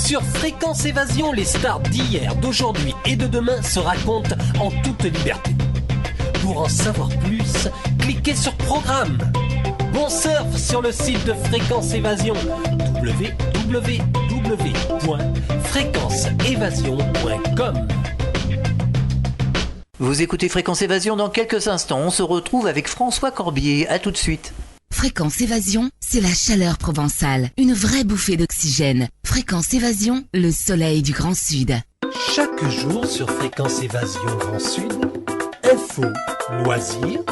Sur Fréquence Évasion, les stars d'hier, d'aujourd'hui et de demain se racontent en toute liberté. Pour en savoir plus, cliquez sur Programme. Bon surf sur le site de Fréquence Évasion, www.fréquenceévasion.com. Vous écoutez Fréquence Évasion, dans quelques instants, on se retrouve avec François Corbier. À tout de suite. Fréquence Évasion, c'est la chaleur provençale, une vraie bouffée d'oxygène. Fréquence Évasion, le soleil du Grand Sud. Chaque jour sur Fréquence Évasion Grand Sud, info, loisirs,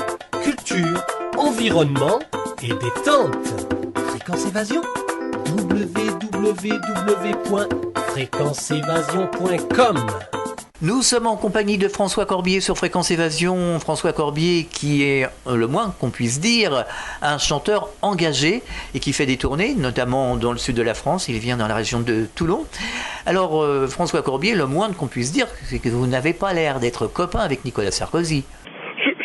culture, environnement et détente. Fréquence Évasion, www.fréquenceévasion.com. Nous sommes en compagnie de François Corbier sur Fréquence Évasion. François Corbier qui est, le moins qu'on puisse dire, un chanteur engagé et qui fait des tournées, notamment dans le sud de la France. Il vient dans la région de Toulon. Alors François Corbier, le moins qu'on puisse dire, c'est que vous n'avez pas l'air d'être copain avec Nicolas Sarkozy.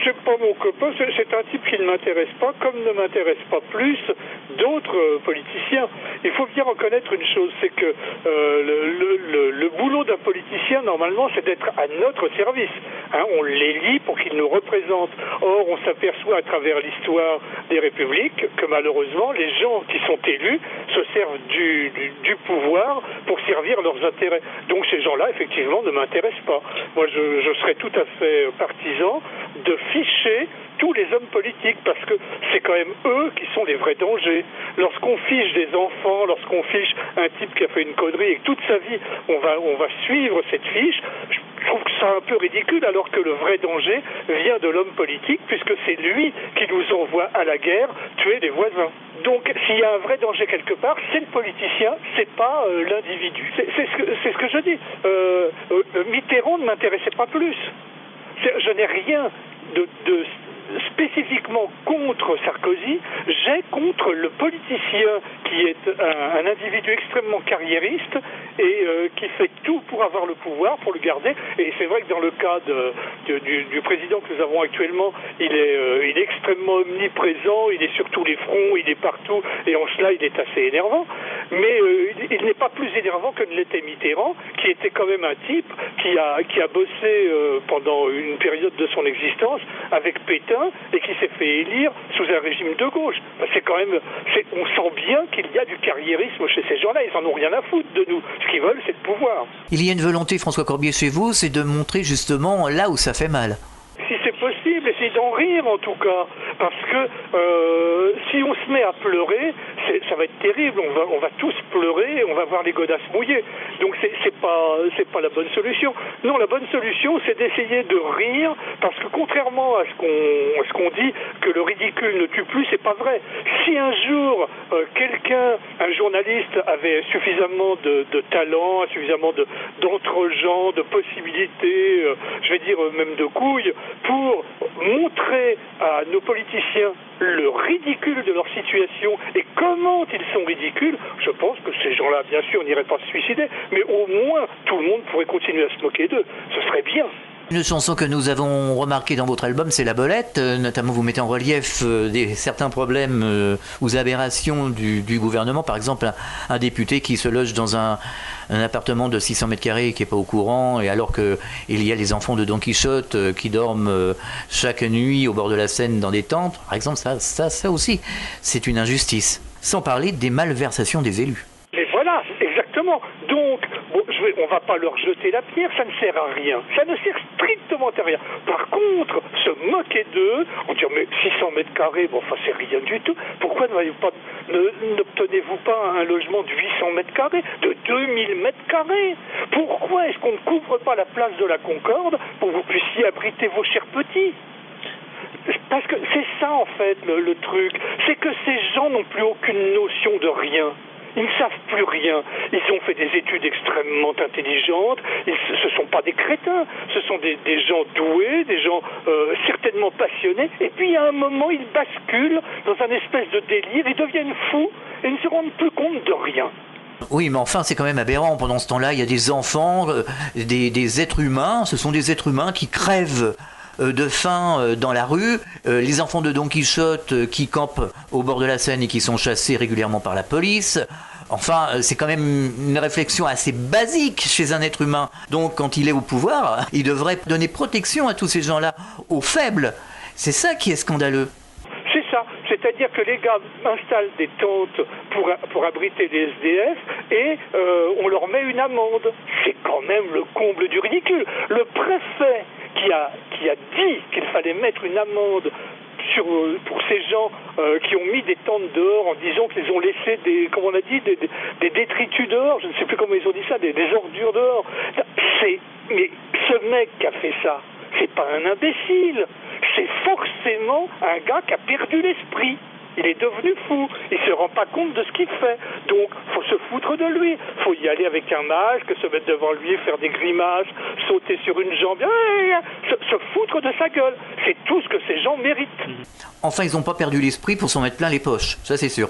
C'est pas mon copain, c'est un type qui ne m'intéresse pas, comme ne m'intéresse pas plus d'autres politiciens. Il faut bien reconnaître une chose, c'est que le boulot d'un politicien, normalement, c'est d'être à notre service. On l'élit pour qu'il nous représente. Or, on s'aperçoit à travers l'histoire des républiques que malheureusement, les gens qui sont élus se servent du pouvoir pour servir leurs intérêts. Donc ces gens-là, effectivement, ne m'intéressent pas. Moi, je serais tout à fait partisan de ficher tous les hommes politiques, parce que c'est quand même eux qui sont les vrais dangers. Lorsqu'on fiche des enfants, lorsqu'on fiche un type qui a fait une connerie et que toute sa vie on va suivre cette fiche, je trouve que c'est un peu ridicule, alors que le vrai danger vient de l'homme politique, puisque c'est lui qui nous envoie à la guerre tuer les voisins. Donc s'il y a un vrai danger quelque part, c'est le politicien, c'est pas l'individu. C'est ce que je dis. Mitterrand ne m'intéressait pas plus. Je n'ai rien de spécifiquement contre Sarkozy, j'ai contre le politicien qui est un individu extrêmement carriériste et qui fait tout pour avoir le pouvoir, pour le garder. Et c'est vrai que dans le cas du président que nous avons actuellement, il est extrêmement omniprésent, il est sur tous les fronts, il est partout, et en cela il est assez énervant. Mais il n'est pas plus énervant que ne l'était Mitterrand, qui était quand même un type qui a bossé pendant une période de son existence avec Pétain, et qui s'est fait élire sous un régime de gauche. C'est quand même, on sent bien qu'il y a du carriérisme chez ces gens-là. Ils en ont rien à foutre de nous. Ce qu'ils veulent, c'est le pouvoir. Il y a une volonté, François Corbier, chez vous, c'est de montrer justement là où ça fait mal. Si c'est possible, essayez d'en rire en tout cas, parce que si on se met à pleurer, ça va être terrible. On va tous pleurer, on va voir les godasses mouillées. Donc c'est pas la bonne solution. Non, la bonne solution, c'est d'essayer de rire, parce que contrairement à ce qu'on dit, que le ridicule ne tue plus, c'est pas vrai. Si un jour un journaliste avait suffisamment de talent, suffisamment d'entre-gens, de possibilités, je vais dire même de couilles, pour montrer à nos politiciens le ridicule de leur situation et comment ils sont ridicules, je pense que ces gens-là, bien sûr, n'iraient pas se suicider, mais au moins tout le monde pourrait continuer à se moquer d'eux. Ce serait bien. Une chanson que nous avons remarquée dans votre album, c'est La Belette. Notamment, vous mettez en relief certains problèmes ou aberrations du gouvernement. Par exemple, un député qui se loge dans un appartement de 600 mètres carrés qui n'est pas au courant, et alors qu'il y a les enfants de Don Quichotte qui dorment chaque nuit au bord de la Seine dans des tentes. Par exemple, ça aussi, c'est une injustice. Sans parler des malversations des élus. Mais voilà, exactement. Donc, on va pas leur jeter la pierre, ça ne sert à rien. Ça ne sert strictement à rien. Par contre, se moquer d'eux, on dit mais 600 mètres carrés, c'est rien du tout. Pourquoi n'obtenez-vous pas un logement de 800 mètres carrés, de 2000 mètres carrés? Pourquoi est-ce qu'on ne couvre pas la place de la Concorde pour que vous puissiez abriter vos chers petits? Parce que c'est ça en fait le truc, c'est que ces gens n'ont plus aucune notion de rien. Ils ne savent plus rien. Ils ont fait des études extrêmement intelligentes. Ce ne sont pas des crétins. Ce sont des gens doués, des gens certainement passionnés. Et puis, à un moment, ils basculent dans un espèce de délire. Ils deviennent fous et ne se rendent plus compte de rien. Oui, mais enfin, c'est quand même aberrant. Pendant ce temps-là, il y a des enfants, des êtres humains. Ce sont des êtres humains qui crèvent de faim dans la rue, les enfants de Don Quichotte qui campent au bord de la Seine et qui sont chassés régulièrement par la police. Enfin, c'est quand même une réflexion assez basique chez un être humain. Donc, quand il est au pouvoir, il devrait donner protection à tous ces gens-là, aux faibles. C'est ça qui est scandaleux. C'est ça, c'est-à-dire que les gars installent des tentes pour abriter les SDF et on leur met une amende. C'est quand même le comble du ridicule. Le préfet qui a dit qu'il fallait mettre une amende pour ces gens qui ont mis des tentes dehors en disant qu'ils ont laissé des détritus dehors, je ne sais plus comment ils ont dit ça, des ordures dehors. Mais ce mec qui a fait ça, c'est pas un imbécile, c'est forcément un gars qui a perdu l'esprit. Il est devenu fou, il se rend pas compte de ce qu'il fait. Donc, faut se foutre de lui. Faut y aller avec un masque, se mettre devant lui, faire des grimaces, sauter sur une jambe, se foutre de sa gueule. C'est tout ce que ces gens méritent. Enfin, ils n'ont pas perdu l'esprit pour s'en mettre plein les poches, ça c'est sûr.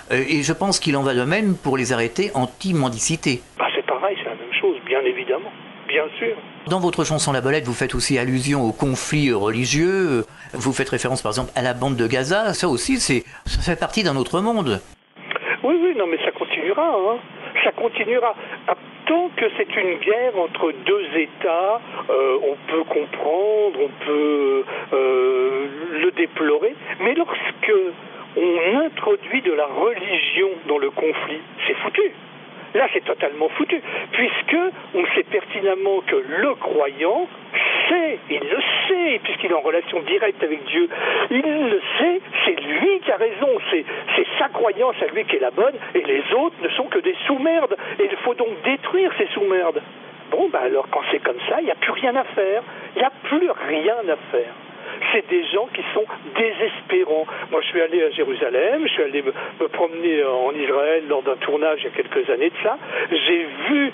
Et je pense qu'il en va de même pour les arrêtés anti-mendicité. C'est pareil, c'est la même chose, bien évidemment. Bien sûr. Dans votre chanson La Belette, vous faites aussi allusion aux conflits religieux. Vous faites référence par exemple à la bande de Gaza. Ça aussi, ça fait partie d'un autre monde. Oui, non, mais ça continuera. Ça continuera. Tant que c'est une guerre entre deux États, on peut comprendre, on peut le déplorer. Mais lorsque on introduit de la religion dans le conflit, c'est foutu. Là, c'est totalement foutu, puisque on sait pertinemment que le croyant il le sait, puisqu'il est en relation directe avec Dieu, il le sait, c'est lui qui a raison, c'est sa croyance à lui qui est la bonne, et les autres ne sont que des sous-merdes, et il faut donc détruire ces sous-merdes. Bon, alors quand c'est comme ça, il n'y a plus rien à faire, il n'y a plus rien à faire. C'est des gens qui sont désespérants. Moi, je suis allé à Jérusalem, je suis allé me promener en Israël lors d'un tournage il y a quelques années de ça. J'ai vu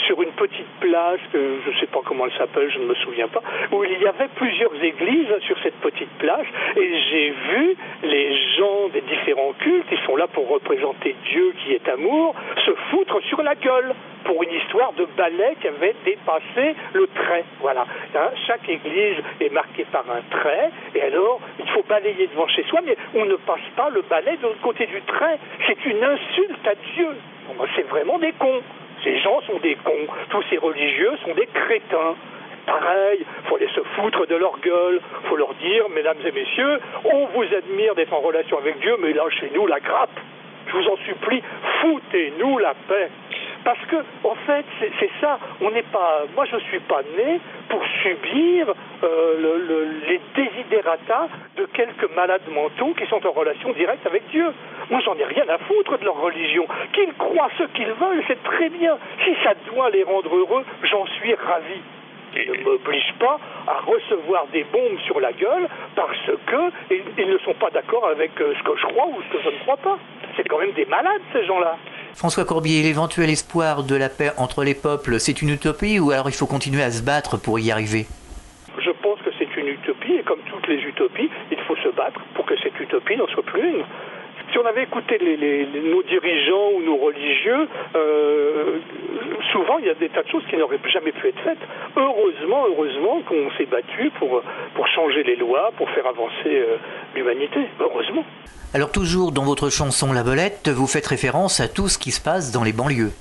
sur une petite place, que je ne sais pas comment elle s'appelle, je ne me souviens pas, où il y avait plusieurs églises sur cette petite place, et j'ai vu les gens des différents cultes, qui sont là pour représenter Dieu qui est amour, se foutre sur la gueule pour une histoire de balai qui avait dépassé le trait. Voilà. Chaque église est marquée par un trait, et alors il faut balayer devant chez soi, mais on ne passe pas le balai de l'autre côté du trait. C'est une insulte à Dieu. C'est vraiment des cons. Ces gens sont des cons. Tous ces religieux sont des crétins. Pareil, il faut aller se foutre de leur gueule, il faut leur dire, mesdames et messieurs, on vous admire d'être en relation avec Dieu, mais lâchez-nous la grappe. Je vous en supplie, foutez-nous la paix. Parce que, en fait, c'est ça. Moi, je ne suis pas né pour subir les desiderata de quelques malades mentaux qui sont en relation directe avec Dieu. Moi, j'en ai rien à foutre de leur religion. Qu'ils croient ce qu'ils veulent, c'est très bien. Si ça doit les rendre heureux, j'en suis ravi. Ils ne m'obligent pas à recevoir des bombes sur la gueule parce qu'ils ne sont pas d'accord avec ce que je crois ou ce que je ne crois pas. C'est quand même des malades, ces gens-là. François Corbier, l'éventuel espoir de la paix entre les peuples, c'est une utopie ou alors il faut continuer à se battre pour y arriver ? Je pense que c'est une utopie, et comme toutes les utopies, il faut se battre pour que cette utopie n'en soit plus une. Si on avait écouté nos dirigeants ou nos religieux, souvent il y a des tas de choses qui n'auraient jamais pu être faites. Heureusement qu'on s'est battu pour changer les lois, pour faire avancer l'humanité. Heureusement. Alors toujours dans votre chanson La Belette, vous faites référence à tout ce qui se passe dans les banlieues.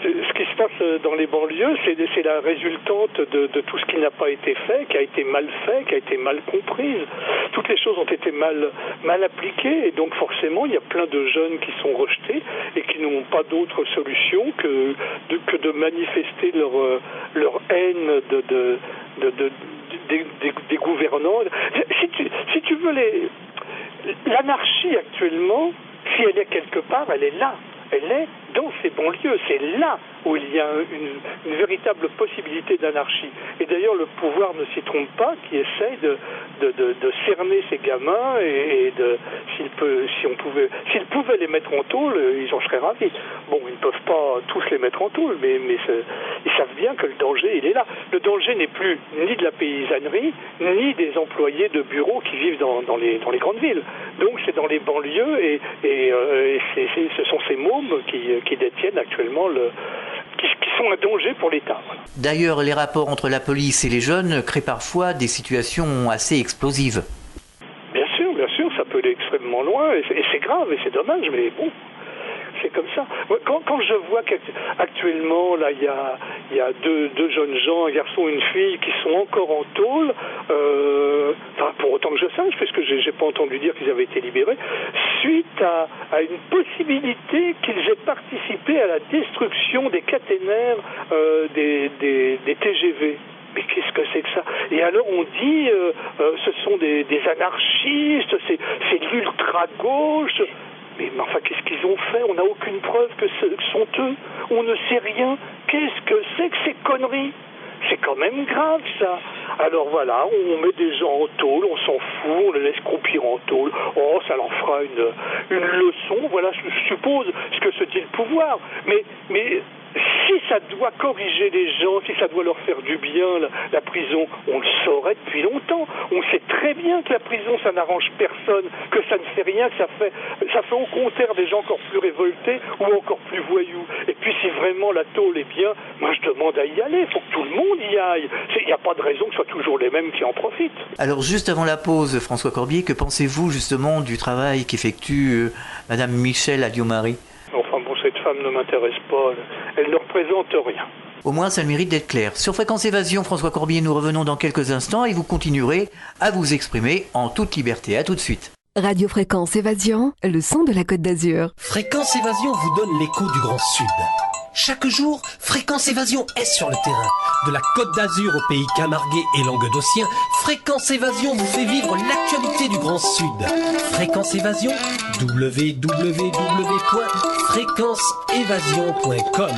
Ce qui se passe dans les banlieues, c'est la résultante de tout ce qui n'a pas été fait, qui a été mal fait, qui a été mal comprise. Toutes les choses ont été mal appliquées, et donc forcément il y a plein de jeunes qui sont rejetés et qui n'ont pas d'autre solution que de manifester leur haine des gouvernants. Si tu veux, l'anarchie actuellement, si elle est quelque part, elle est là. Elle est dans ces banlieues. C'est là où il y a une véritable possibilité d'anarchie. Et d'ailleurs, le pouvoir ne s'y trompe pas, qui essaye de cerner ces gamins et s'ils pouvaient les mettre en tôle, ils en seraient ravis. Bon, ils ne peuvent pas tous les mettre en tôle, mais ils savent bien que le danger, il est là. Le danger n'est plus ni de la paysannerie, ni des employés de bureaux qui vivent dans les grandes villes. Donc c'est dans les banlieues et ce sont ces mômes qui détiennent actuellement qui sont un danger pour l'État. Voilà. D'ailleurs, les rapports entre la police et les jeunes créent parfois des situations assez explosives. Bien sûr, ça peut aller extrêmement loin, et c'est grave, et c'est dommage, mais bon, c'est comme ça. Quand je vois qu'actuellement, là, il y a deux jeunes gens, un garçon et une fille, qui sont encore en tôle, pour autant que je sache, puisque j'ai pas entendu dire qu'ils avaient été libérés, suite à une possibilité qu'ils aient participé à la destruction des caténaires des TGV. Mais qu'est-ce que c'est que ça? Et alors on dit ce sont des anarchistes, c'est de l'ultra-gauche. Mais enfin, qu'est-ce qu'ils ont fait? On n'a aucune preuve que ce sont eux. On ne sait rien. Qu'est-ce que c'est que ces conneries? C'est quand même grave, ça. Alors voilà, on met des gens en tôle, on s'en fout, on les laisse croupir en tôle. Oh, ça leur fera une leçon. Voilà, je suppose, ce que se dit le pouvoir. Mais si ça doit corriger les gens, si ça doit leur faire du bien, la prison, on le saurait depuis longtemps. On sait très bien que la prison, ça n'arrange personne, que ça ne fait rien, que ça fait au contraire des gens encore plus révoltés ou encore plus voyous. Et puis si vraiment la tôle est bien, moi je demande à y aller. Il faut que tout le monde y aille. Il n'y a pas de raison que ce soit toujours les mêmes qui en profitent. Alors juste avant la pause, François Corbier, que pensez-vous justement du travail qu'effectue Madame Michèle Alliot-Marie? Enfin bon, cette femme ne m'intéresse pas. Elle ne représente rien. Au moins, ça a le mérite d'être clair. Sur Fréquence Évasion, François Corbier, nous revenons dans quelques instants et vous continuerez à vous exprimer en toute liberté. À tout de suite. Radio Fréquence Évasion, le son de la Côte d'Azur. Fréquence Évasion vous donne l'écho du Grand Sud. Chaque jour, Fréquence Évasion est sur le terrain. De la Côte d'Azur au pays camarguais et languedocien, Fréquence Évasion vous fait vivre l'actualité du Grand Sud. Fréquence Évasion, www.fréquenceévasion.com.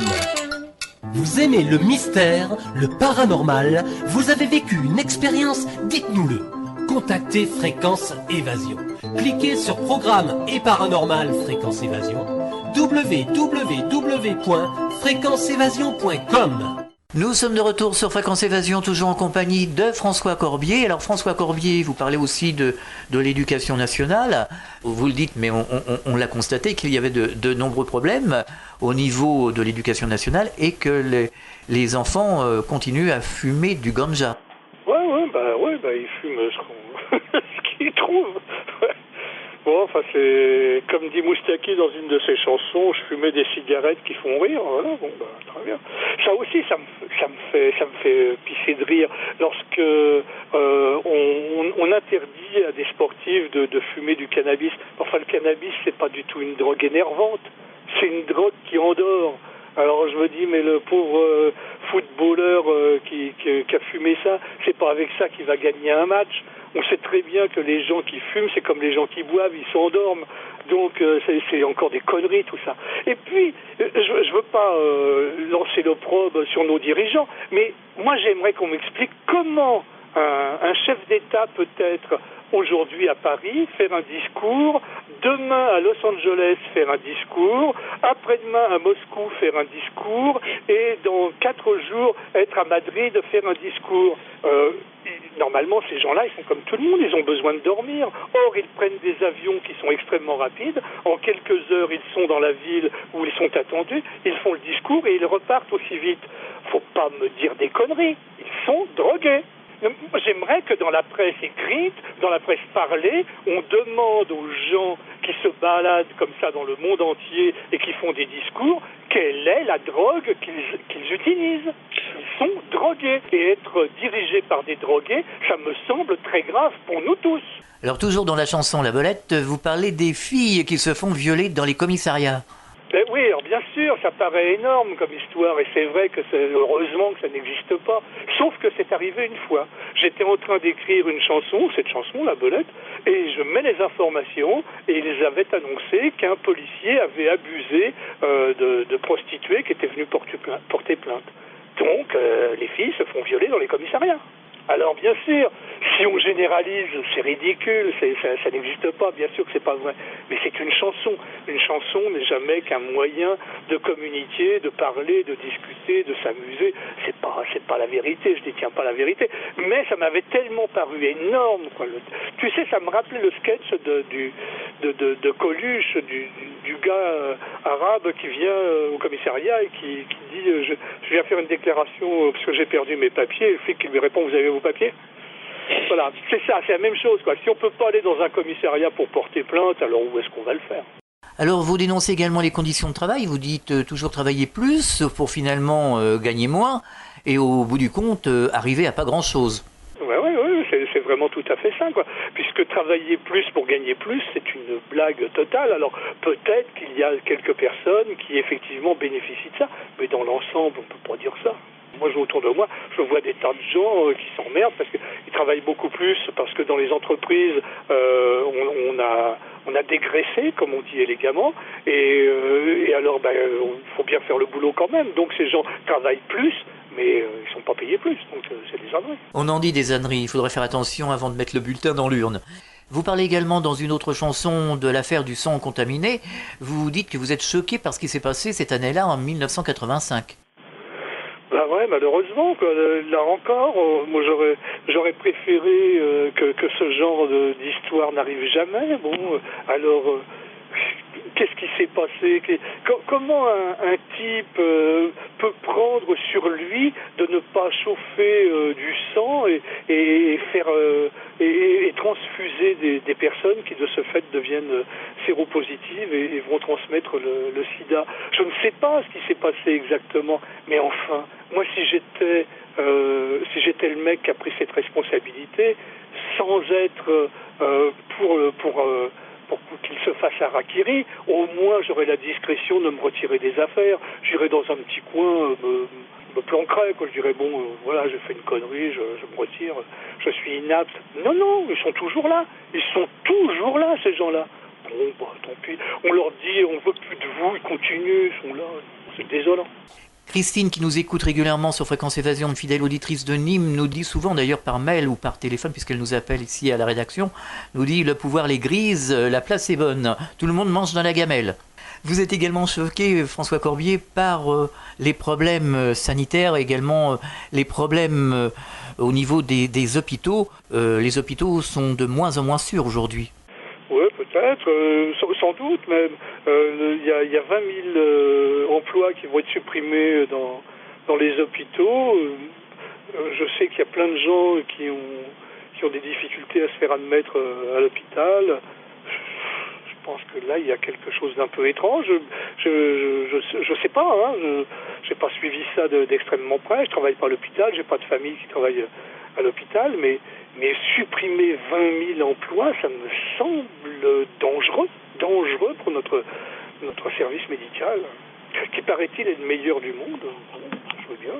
Vous aimez le mystère, le paranormal, vous avez vécu une expérience, dites-nous-le. Contactez Fréquence Évasion. Cliquez sur Programme et Paranormal Fréquence Évasion. www.fréquenceévasion.com. Nous sommes de retour sur Fréquence Évasion, toujours en compagnie de François Corbier. Alors François Corbier, vous parlez aussi de l'éducation nationale. Vous le dites, mais on l'a constaté qu'il y avait de nombreux problèmes au niveau de l'éducation nationale et que les enfants continuent à fumer du ganja. Ouais, ils fument ce qu'ils trouvent. Ouais. Bon, enfin, c'est comme dit Moustaki dans une de ses chansons, je fumais des cigarettes qui font rire. Voilà, bon, très bien. Ça aussi, ça me fait pisser de rire lorsque on interdit à des sportifs de fumer du cannabis. Enfin, le cannabis, c'est pas du tout une drogue énervante, c'est une drogue qui endort. Alors je me dis, mais le pauvre footballeur qui a fumé ça, c'est pas avec ça qu'il va gagner un match. On sait très bien que les gens qui fument, c'est comme les gens qui boivent, ils s'endorment. Donc c'est encore des conneries tout ça. Et puis, je veux pas lancer l'opprobre sur nos dirigeants, mais moi j'aimerais qu'on m'explique comment un chef d'État peut être aujourd'hui à Paris, faire un discours, demain à Los Angeles, faire un discours, après-demain à Moscou, faire un discours, et dans 4 jours, être à Madrid, faire un discours. Normalement, ces gens-là, ils sont comme tout le monde, ils ont besoin de dormir. Or, ils prennent des avions qui sont extrêmement rapides. En quelques heures, ils sont dans la ville où ils sont attendus, ils font le discours et ils repartent aussi vite. Faut pas me dire des conneries. Ils sont drogués. J'aimerais que dans la presse écrite, dans la presse parlée, on demande aux gens qui se baladent comme ça dans le monde entier et qui font des discours, quelle est la drogue qu'ils utilisent. Ils sont drogués. Et être dirigé par des drogués, ça me semble très grave pour nous tous. Alors toujours dans la chanson La Belette, vous parlez des filles qui se font violer dans les commissariats. Ben oui, alors bien sûr, ça paraît énorme comme histoire, et c'est vrai que heureusement que ça n'existe pas, sauf que c'est arrivé une fois. J'étais en train d'écrire une chanson, cette chanson, La Belette, et je mets les informations, et ils avaient annoncé qu'un policier avait abusé de prostituées qui étaient venues porter plainte. Donc, les filles se font violer dans les commissariats. Alors bien sûr, si on généralise, c'est ridicule, ça n'existe pas, bien sûr que c'est pas vrai, mais c'est une chanson. Une chanson n'est jamais qu'un moyen de communiquer, de parler, de discuter, de s'amuser. C'est pas la vérité, je détiens pas la vérité, mais ça m'avait tellement paru énorme, quoi. Tu sais, ça me rappelait le sketch de Coluche, du gars arabe qui vient au commissariat et qui dit je viens faire une déclaration parce que j'ai perdu mes papiers, et le flic qui lui répond vous avez vos papiers? Voilà, c'est ça, c'est la même chose, quoi. Si on peut pas aller dans un commissariat pour porter plainte, alors où est-ce qu'on va le faire? Alors vous dénoncez également les conditions de travail, vous dites toujours travailler plus pour finalement gagner moins et au bout du compte arriver à pas grand-chose. Oui, c'est vraiment tout à fait ça, quoi. Puisque travailler plus pour gagner plus, c'est une blague totale. Alors peut-être qu'il y a quelques personnes qui effectivement bénéficient de ça, mais dans l'ensemble, on peut pas dire ça. Moi, autour de moi, je vois des tas de gens qui s'emmerdent parce qu'ils travaillent beaucoup plus, parce que dans les entreprises, on a dégraissé, comme on dit élégamment, et alors, il faut bien faire le boulot quand même. Donc ces gens travaillent plus, mais ils sont pas payés plus, donc c'est des âneries. On en dit des âneries, il faudrait faire attention avant de mettre le bulletin dans l'urne. Vous parlez également dans une autre chanson de l'affaire du sang contaminé. Vous dites que vous êtes choqué par ce qui s'est passé cette année-là en 1985. Bah ouais, malheureusement, quoi. Là encore, moi j'aurais préféré que ce genre d'histoire n'arrive jamais. Bon, alors qu'est-ce qui s'est passé? Comment un type peut prendre sur lui de ne pas chauffer du sang et faire et transfuser des personnes qui de ce fait deviennent séropositives et vont transmettre le sida? Je ne sais pas ce qui s'est passé exactement, mais enfin, moi si j'étais le mec qui a pris cette responsabilité, sans être pour qu'il se fasse harakiri, au moins j'aurais la discrétion de me retirer des affaires. J'irais dans un petit coin, me planquerais, quoi. Je dirais, bon, voilà, j'ai fait une connerie, je me retire, je suis inapte. Non, ils sont toujours là. Ils sont toujours là, ces gens-là. Bon, tant pis. On leur dit, on veut plus de vous, ils continuent, ils sont là. C'est désolant. Christine, qui nous écoute régulièrement sur Fréquence Évasion, une fidèle auditrice de Nîmes, nous dit souvent, d'ailleurs par mail ou par téléphone, puisqu'elle nous appelle ici à la rédaction, nous dit « Le pouvoir les grise, la place est bonne, tout le monde mange dans la gamelle ». Vous êtes également choqué, François Corbier, par les problèmes sanitaires, également les problèmes au niveau des hôpitaux. Les hôpitaux sont de moins en moins sûrs aujourd'hui. Oui, peut-être, sans doute même. Il y a 20 000 emplois qui vont être supprimés dans les hôpitaux. Je sais qu'il y a plein de gens qui ont des difficultés à se faire admettre à l'hôpital. Je pense que là, il y a quelque chose d'un peu étrange. Je sais pas, hein. J'ai pas suivi ça d'extrêmement près. Je travaille pas à l'hôpital, j'ai pas de famille qui travaille à l'hôpital, mais supprimer 20 000 emplois, ça me semble dangereux pour notre service médical, qui paraît-il est le meilleur du monde. Je veux bien.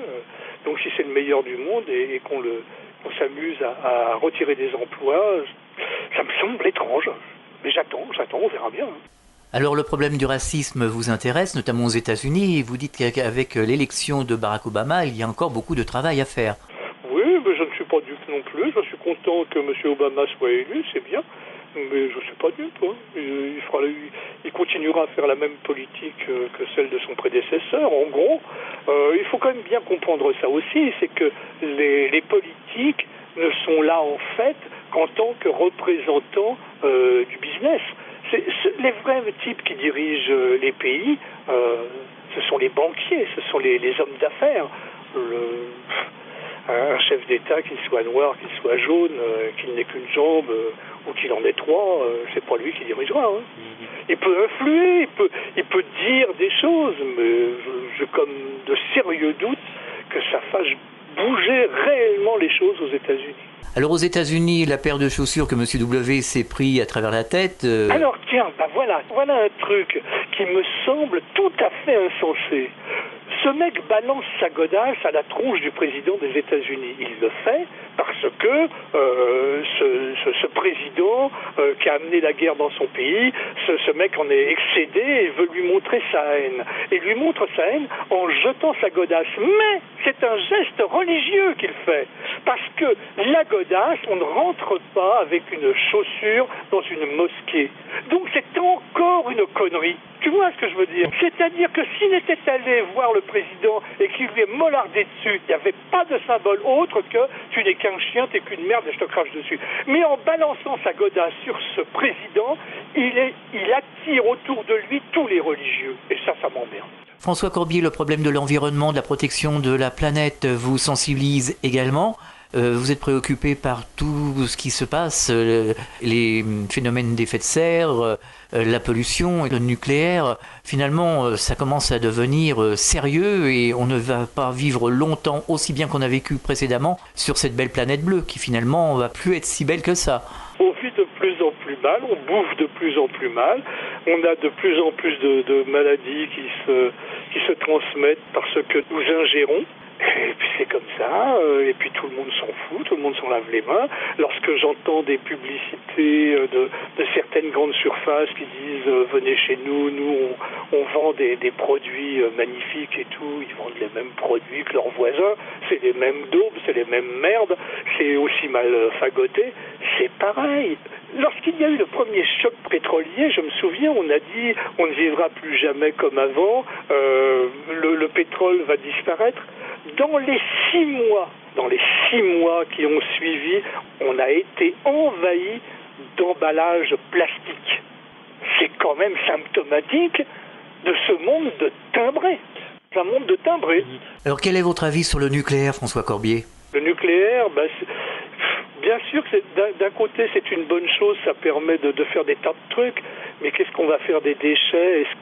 Donc si c'est le meilleur du monde et qu'on s'amuse à retirer des emplois, ça me semble étrange. Mais j'attends, on verra bien. Alors le problème du racisme vous intéresse, notamment aux États-Unis, et vous dites qu'avec l'élection de Barack Obama, il y a encore beaucoup de travail à faire. Oui, mais je ne suis pas dupe non plus. Je suis content que M. Obama soit élu, c'est bien. Mais je ne suis pas dupe. Hein. Il continuera à faire la même politique que celle de son prédécesseur. En gros, il faut quand même bien comprendre ça aussi, c'est que les politiques ne sont là en fait qu'en tant que représentants du business. Les vrais types qui dirigent les pays, ce sont les banquiers, ce sont les hommes d'affaires. Un chef d'État, qu'il soit noir, qu'il soit jaune, qu'il n'ait qu'une jambe ou qu'il en ait trois, c'est pas lui qui dirigera. Hein. Il peut influer, il peut dire des choses, mais j'ai comme de sérieux doutes que ça fasse bouger réellement les choses aux États-Unis. Alors aux États-Unis, la paire de chaussures que M. W s'est pris à travers la tête... Alors tiens, voilà un truc qui me semble tout à fait insensé. Ce mec balance sa godasse à la tronche du président des États-Unis. Il le fait parce que ce président qui a amené la guerre dans son pays, ce mec en est excédé et veut lui montrer sa haine. Et lui montre sa haine en jetant sa godasse. Mais c'est un geste religieux qu'il fait. Parce que la godasse, on ne rentre pas avec une chaussure dans une mosquée. Donc c'est encore une connerie. Tu vois ce que je veux dire? C'est-à-dire que s'il était allé voir le président et qu'il lui est mollardé dessus, il n'y avait pas de symbole autre que tu n'es qu'un chien, t'es qu'une merde et je te crache dessus. Mais en balançant sa godasse sur ce président, il attire autour de lui tous les religieux. Et ça m'emmerde. François Corbier, le problème de l'environnement, de la protection de la planète vous sensibilise également. Vous êtes préoccupé par tout ce qui se passe, les phénomènes d'effet de serre, la pollution, le nucléaire. Finalement, ça commence à devenir sérieux et on ne va pas vivre longtemps aussi bien qu'on a vécu précédemment sur cette belle planète bleue qui finalement va plus être si belle que ça. On vit de plus en plus mal, on bouffe de plus en plus mal, on a de plus en plus de maladies qui se transmettent parce que nous ingérons. Et puis c'est comme ça, et puis tout le monde s'en fout, tout le monde s'en lave les mains. Lorsque j'entends des publicités de certaines grandes surfaces qui disent venez chez nous, on vend des produits magnifiques et tout, ils vendent les mêmes produits que leurs voisins, c'est les mêmes daubes, c'est les mêmes merdes, c'est aussi mal fagoté, c'est pareil. Lorsqu'il y a eu le premier choc pétrolier, je me souviens, on a dit on ne vivra plus jamais comme avant, le pétrole va disparaître. Dans les 6 mois qui ont suivi, on a été envahi d'emballages plastiques. C'est quand même symptomatique de ce monde de timbrés. C'est un monde de timbrés. Alors quel est votre avis sur le nucléaire, François Corbier ? Le nucléaire, bien sûr que d'un côté c'est une bonne chose, ça permet de faire des tas de trucs, mais qu'est-ce qu'on va faire des déchets ? Est-ce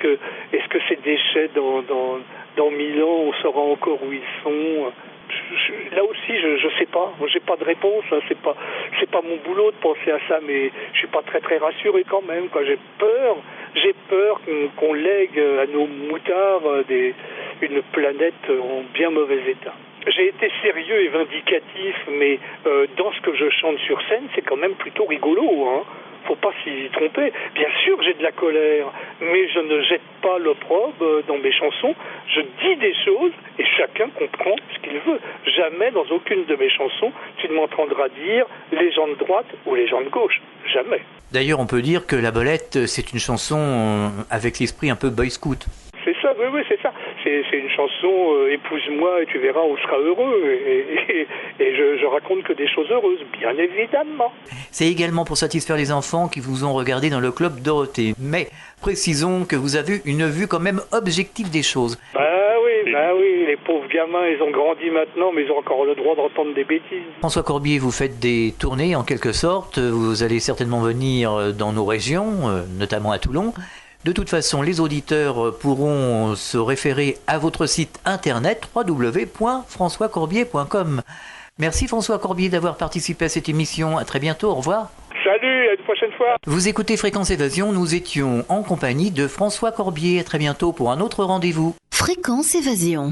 que ces déchets dans 1000 ans, on saura encore où ils sont ? Là aussi, je sais pas. J'ai pas de réponse. Hein. C'est pas mon boulot de penser à ça, mais je suis pas très rassuré quand même. Quoi. J'ai peur qu'on lègue à nos moutards une planète en bien mauvais état. J'ai été sérieux et vindicatif, mais dans ce que je chante sur scène, c'est quand même plutôt rigolo, hein. Faut pas s'y tromper. Bien sûr, j'ai de la colère, mais je ne jette pas l'opprobre dans mes chansons. Je dis des choses et chacun comprend ce qu'il veut. Jamais dans aucune de mes chansons, tu ne m'entendras dire les gens de droite ou les gens de gauche. Jamais. D'ailleurs, on peut dire que La Belette, c'est une chanson avec l'esprit un peu boy scout. C'est ça, oui, c'est ça. C'est une chanson épouse-moi et tu verras, on sera heureux. Et je raconte que des choses heureuses, bien évidemment. C'est également pour satisfaire les enfants qui vous ont regardé dans le club Dorothée. Mais précisons que vous avez une vue quand même objective des choses. Bah oui, les pauvres gamins, ils ont grandi maintenant, mais ils ont encore le droit d'entendre des bêtises. François Corbier, vous faites des tournées en quelque sorte. Vous allez certainement venir dans nos régions, notamment à Toulon. De toute façon, les auditeurs pourront se référer à votre site internet www.françoiscorbier.com. Merci François Corbier d'avoir participé à cette émission. À très bientôt, au revoir. Salut, à une prochaine fois. Vous écoutez Fréquence Évasion, nous étions en compagnie de François Corbier. À très bientôt pour un autre rendez-vous. Fréquence Évasion.